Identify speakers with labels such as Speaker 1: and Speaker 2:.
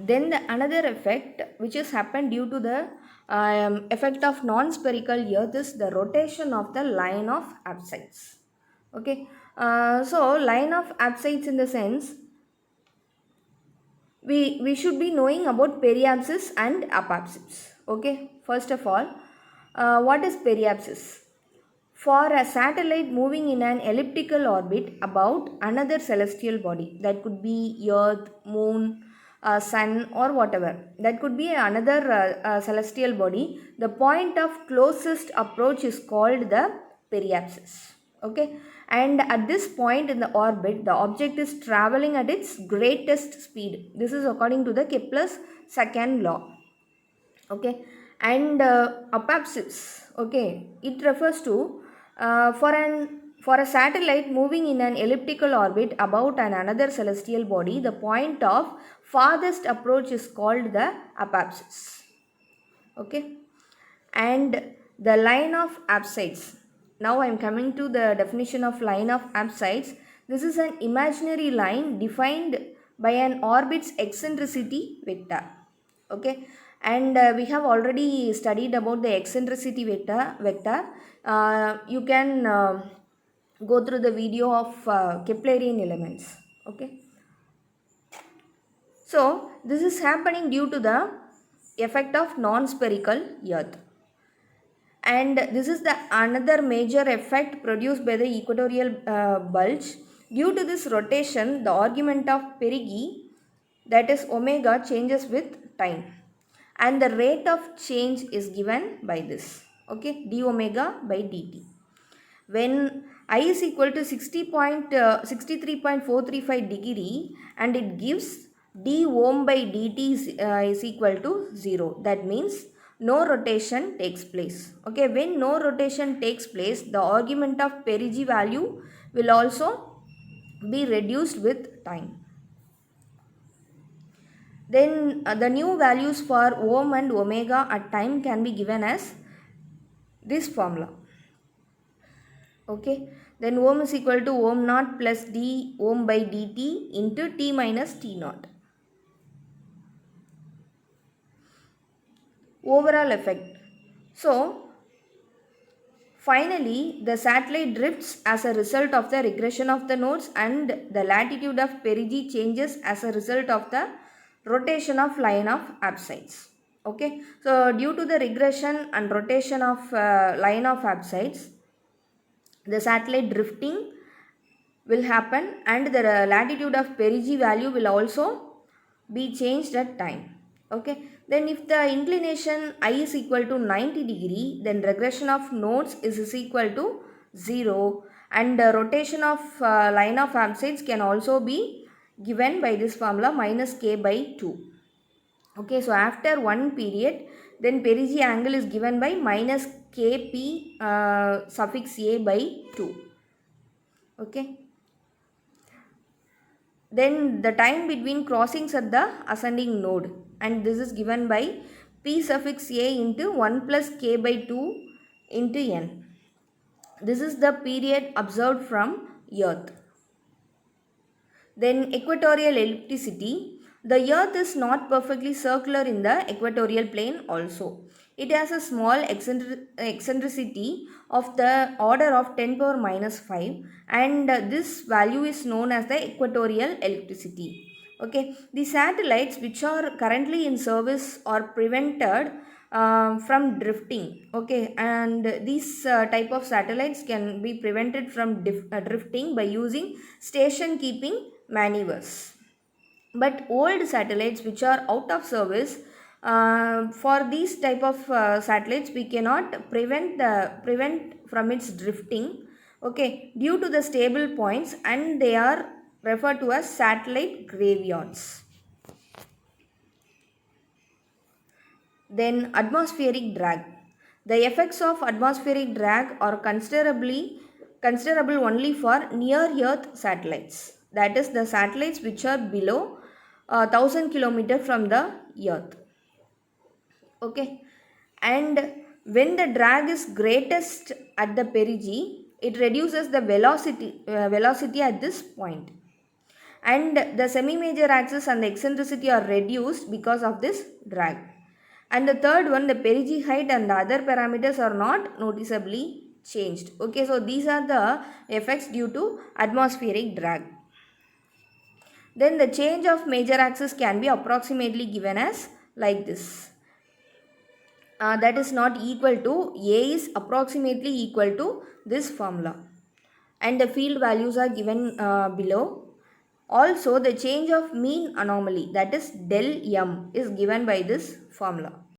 Speaker 1: Then the another effect which has happened due to the effect of non-spherical earth is the rotation of the line of apsides. Okay, so line of apsides in the sense we should be knowing about periapsis and apapsis. Okay, first of all, what is periapsis? For a satellite moving in an elliptical orbit about another celestial body, that could be earth, moon, sun, or whatever, that could be another celestial body, the point of closest approach is called the periapsis. Okay, and at this point in the orbit the object is traveling at its greatest speed. This is according to the Kepler's second law. Okay, and apapsis, okay, it refers to for a satellite moving in an elliptical orbit about another celestial body, the point of farthest approach is called the apapsis. Okay, and the line of apsides. Now I am coming to the definition of line of apsides. This is an imaginary line defined by an orbit's eccentricity vector. Okay, and we have already studied about the eccentricity vector. You can go through the video of Keplerian elements. Okay, so this is happening due to the effect of non-spherical earth, and this is the another major effect produced by the equatorial bulge. Due to this rotation, the argument of perigee, that is omega, changes with time, and the rate of change is given by this. Okay, d omega by dt. When I is equal to 63.435 degree, and it gives d ohm by dt is equal to 0. That means no rotation takes place. Okay, when no rotation takes place, the argument of perigee value will also be reduced with time. Then the new values for ohm and omega at time can be given as this formula. Okay, then ohm is equal to ohm naught plus d ohm by dt into t minus t naught. Overall effect. So finally the satellite drifts as a result of the regression of the nodes, and the latitude of perigee changes as a result of the rotation of line of apsides. Okay, so due to the regression and rotation of line of apsides, the satellite drifting will happen, and the latitude of perigee value will also be changed at time. Okay, then if the inclination I is equal to 90 degree, then regression of nodes is equal to 0, and the rotation of line of apsides can also be given by this formula minus k by 2. Okay, so after one period, then perigee angle is given by minus kp suffix a by 2. Okay, then the time between crossings at the ascending node, and this is given by p suffix a into 1 plus k by 2 into n. This is the period observed from earth. Then equatorial ellipticity. The earth is not perfectly circular in the equatorial plane also. It has a small eccentricity of the order of 10 power minus 5, and this value is known as the equatorial ellipticity. Okay, the satellites which are currently in service are prevented from drifting. Okay, and these type of satellites can be prevented from drifting by using station keeping maneuvers. But old satellites which are out of service, for these type of satellites we cannot prevent from its drifting. Okay, due to the stable points, and they are referred to as satellite graveyards. Then atmospheric drag. The effects of atmospheric drag are considerable only for near earth satellites, that is the satellites which are below 1000 km from the earth. Okay, and when the drag is greatest at the perigee, it reduces the velocity at this point, and the semi-major axis and the eccentricity are reduced because of this drag. And the third one, the perigee height and the other parameters are not noticeably changed. Okay, so these are the effects due to atmospheric drag. Then the change of major axis can be approximately given as like this. That is not equal to, A is approximately equal to this formula. And the field values are given below. Also, the change of mean anomaly, that is del m, is given by this formula.